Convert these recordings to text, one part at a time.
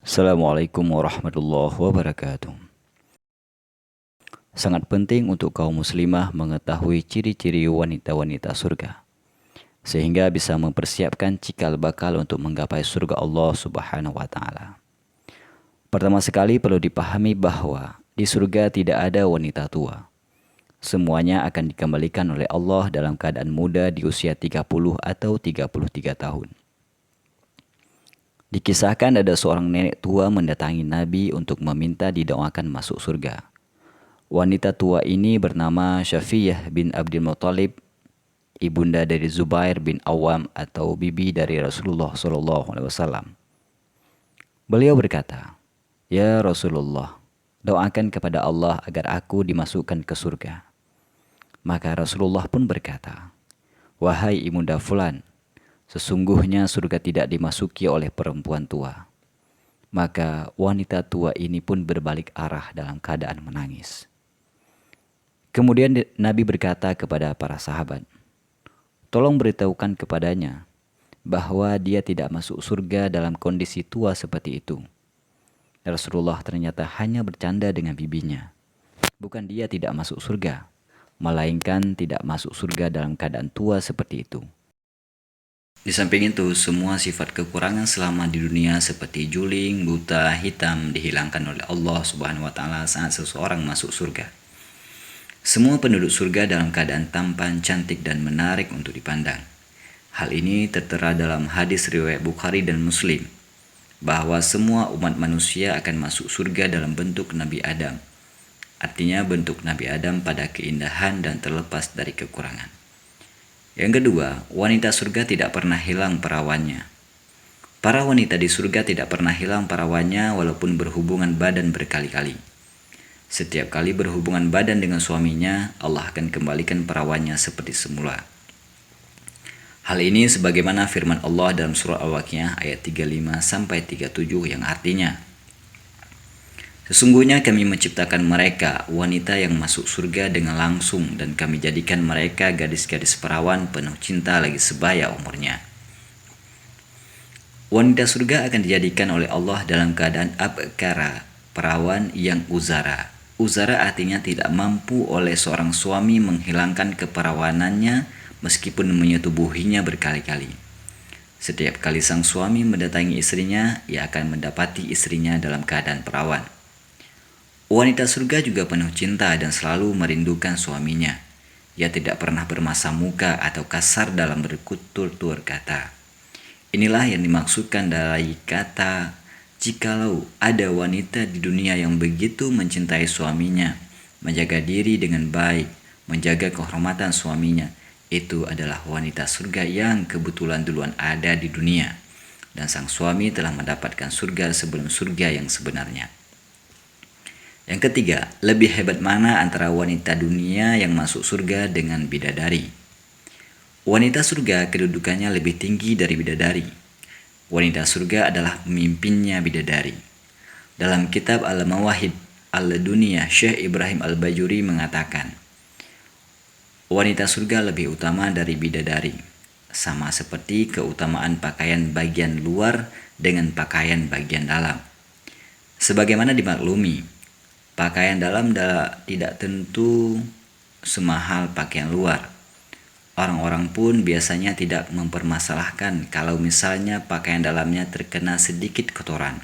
Assalamualaikum warahmatullahi wabarakatuh. Sangat penting untuk kaum muslimah mengetahui ciri-ciri wanita-wanita surga, sehingga bisa mempersiapkan cikal bakal untuk menggapai surga Allah Subhanahu wa taala. Pertama sekali perlu dipahami bahwa di surga tidak ada wanita tua. Semuanya akan dikembalikan oleh Allah dalam keadaan muda di usia 30 atau 33 tahun. Dikisahkan ada seorang nenek tua mendatangi Nabi untuk meminta didoakan masuk surga. Wanita tua ini bernama Syafiyah bin Abdul Muthalib, ibunda dari Zubair bin Awam atau bibi dari Rasulullah SAW. Beliau berkata, "Ya Rasulullah, doakan kepada Allah agar aku dimasukkan ke surga." Maka Rasulullah pun berkata, "Wahai ibunda fulan, sesungguhnya surga tidak dimasuki oleh perempuan tua." Maka wanita tua ini pun berbalik arah dalam keadaan menangis. Kemudian Nabi berkata kepada para sahabat, "Tolong beritahukan kepadanya bahwa dia tidak masuk surga dalam kondisi tua seperti itu." Rasulullah ternyata hanya bercanda dengan bibinya. Bukan dia tidak masuk surga, melainkan tidak masuk surga dalam keadaan tua seperti itu. Di samping itu, semua sifat kekurangan selama di dunia seperti juling, buta, hitam dihilangkan oleh Allah Subhanahu wa taala saat seseorang masuk surga. Semua penduduk surga dalam keadaan tampan, cantik, dan menarik untuk dipandang. Hal ini tertera dalam hadis riwayat Bukhari dan Muslim, bahwa semua umat manusia akan masuk surga dalam bentuk Nabi Adam. Artinya bentuk Nabi Adam pada keindahan dan terlepas dari kekurangan. Yang kedua, wanita surga tidak pernah hilang perawannya. Para wanita di surga tidak pernah hilang perawannya walaupun berhubungan badan berkali-kali. Setiap kali berhubungan badan dengan suaminya, Allah akan kembalikan perawannya seperti semula. Hal ini sebagaimana firman Allah dalam surah Al-Waqiah ayat 35-37 yang artinya, "Sesungguhnya kami menciptakan mereka, wanita yang masuk surga dengan langsung, dan kami jadikan mereka gadis-gadis perawan penuh cinta lagi sebaya umurnya." Wanita surga akan dijadikan oleh Allah dalam keadaan abkara, perawan yang uzara. Uzara artinya tidak mampu oleh seorang suami menghilangkan keperawanannya meskipun menyetubuhinya berkali-kali. Setiap kali sang suami mendatangi istrinya, ia akan mendapati istrinya dalam keadaan perawan. Wanita surga juga penuh cinta dan selalu merindukan suaminya. Ia tidak pernah bermasa muka atau kasar dalam bertutur kata. Inilah yang dimaksudkan dari kata, "Jikalau ada wanita di dunia yang begitu mencintai suaminya, menjaga diri dengan baik, menjaga kehormatan suaminya, itu adalah wanita surga yang kebetulan duluan ada di dunia, dan sang suami telah mendapatkan surga sebelum surga yang sebenarnya." Yang ketiga, lebih hebat mana antara wanita dunia yang masuk surga dengan bidadari? Wanita surga kedudukannya lebih tinggi dari bidadari. Wanita surga adalah pemimpinnya bidadari. Dalam kitab Al-Mawahib Al-Dunia, Syekh Ibrahim Al-Bajuri mengatakan, wanita surga lebih utama dari bidadari, sama seperti keutamaan pakaian bagian luar dengan pakaian bagian dalam. Sebagaimana dimaklumi, pakaian dalam tidak tentu semahal pakaian luar. Orang-orang pun biasanya tidak mempermasalahkan kalau misalnya pakaian dalamnya terkena sedikit kotoran.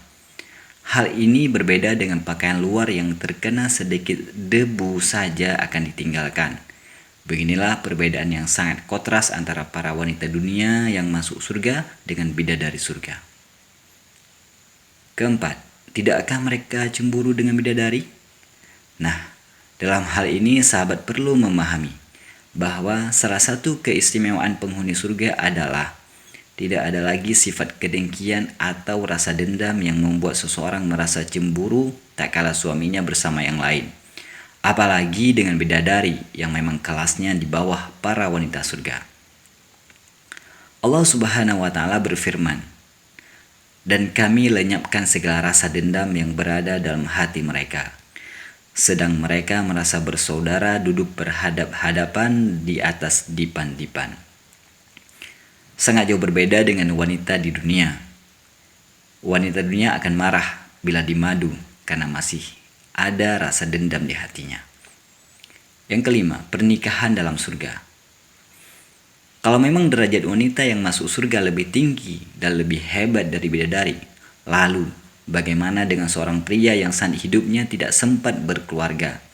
Hal ini berbeda dengan pakaian luar yang terkena sedikit debu saja akan ditinggalkan. Beginilah perbedaan yang sangat kontras antara para wanita dunia yang masuk surga dengan bidadari surga. Keempat, tidakkah mereka cemburu dengan bidadari? Nah, dalam hal ini sahabat perlu memahami bahwa salah satu keistimewaan penghuni surga adalah tidak ada lagi sifat kedengkian atau rasa dendam yang membuat seseorang merasa cemburu tak kala suaminya bersama yang lain. Apalagi dengan bidadari yang memang kelasnya di bawah para wanita surga. Allah Subhanahu wa taala berfirman, "Dan kami lenyapkan segala rasa dendam yang berada dalam hati mereka. Sedang mereka merasa bersaudara duduk berhadap-hadapan di atas dipan-dipan." Sangat jauh berbeda dengan wanita di dunia. Wanita dunia akan marah bila dimadu karena masih ada rasa dendam di hatinya. Yang kelima, pernikahan dalam surga. Kalau memang derajat wanita yang masuk surga lebih tinggi dan lebih hebat dari bidadari, lalu bagaimana dengan seorang pria yang saat hidupnya tidak sempat berkeluarga?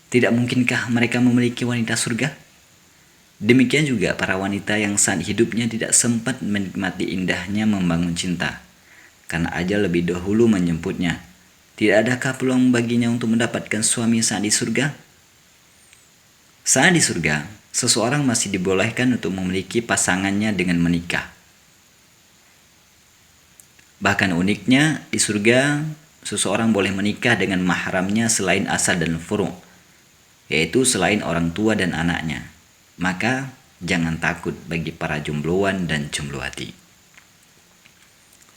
Tidak mungkinkah mereka memiliki wanita surga? Demikian juga para wanita yang saat hidupnya tidak sempat menikmati indahnya membangun cinta, karena ajal lebih dahulu menjemputnya. Tidak adakah peluang baginya untuk mendapatkan suami saat di surga? Saat di surga, seseorang masih dibolehkan untuk memiliki pasangannya dengan menikah. Bahkan uniknya, di surga, seseorang boleh menikah dengan mahramnya selain asal dan furu', yaitu selain orang tua dan anaknya. Maka, jangan takut bagi para jombloan dan jombloati.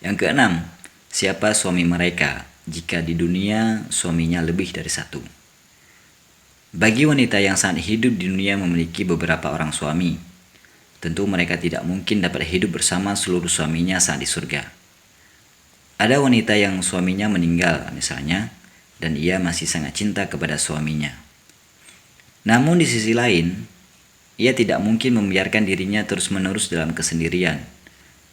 Yang keenam, siapa suami mereka jika di dunia suaminya lebih dari satu? Bagi wanita yang saat hidup di dunia memiliki beberapa orang suami, tentu mereka tidak mungkin dapat hidup bersama seluruh suaminya saat di surga. Ada wanita yang suaminya meninggal misalnya, dan ia masih sangat cinta kepada suaminya. Namun di sisi lain, ia tidak mungkin membiarkan dirinya terus-menerus dalam kesendirian,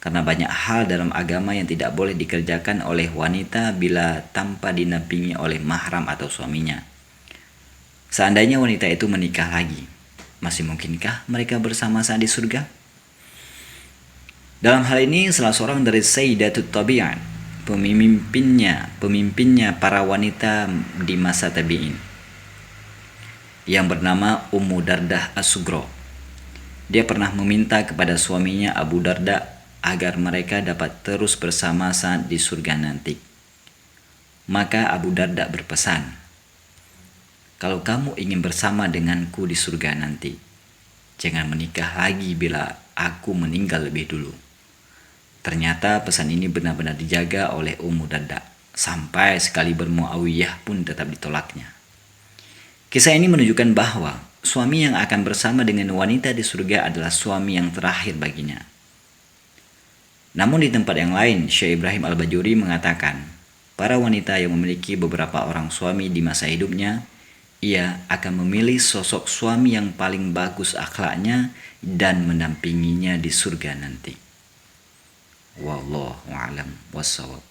karena banyak hal dalam agama yang tidak boleh dikerjakan oleh wanita bila tanpa dinampingi oleh mahram atau suaminya. Seandainya wanita itu menikah lagi, masih mungkinkah mereka bersama saat di surga? Dalam hal ini, salah seorang dari Sayyidatut Tabi'in, pemimpinnya para wanita di masa tabi'in, yang bernama Ummu Dardah As-Sugro. Dia pernah meminta kepada suaminya Abu Darda agar mereka dapat terus bersama saat di surga nanti. Maka Abu Darda berpesan, "Kalau kamu ingin bersama denganku di surga nanti, jangan menikah lagi bila aku meninggal lebih dulu." Ternyata pesan ini benar-benar dijaga oleh Ummu Darda, sampai sekaliber Muawiyah pun tetap ditolaknya. Kisah ini menunjukkan bahwa suami yang akan bersama dengan wanita di surga adalah suami yang terakhir baginya. Namun di tempat yang lain, Syekh Ibrahim Al-Bajuri mengatakan, para wanita yang memiliki beberapa orang suami di masa hidupnya, ia akan memilih sosok suami yang paling bagus akhlaknya dan mendampinginya di surga nanti. Wallahu a'lam wassawab.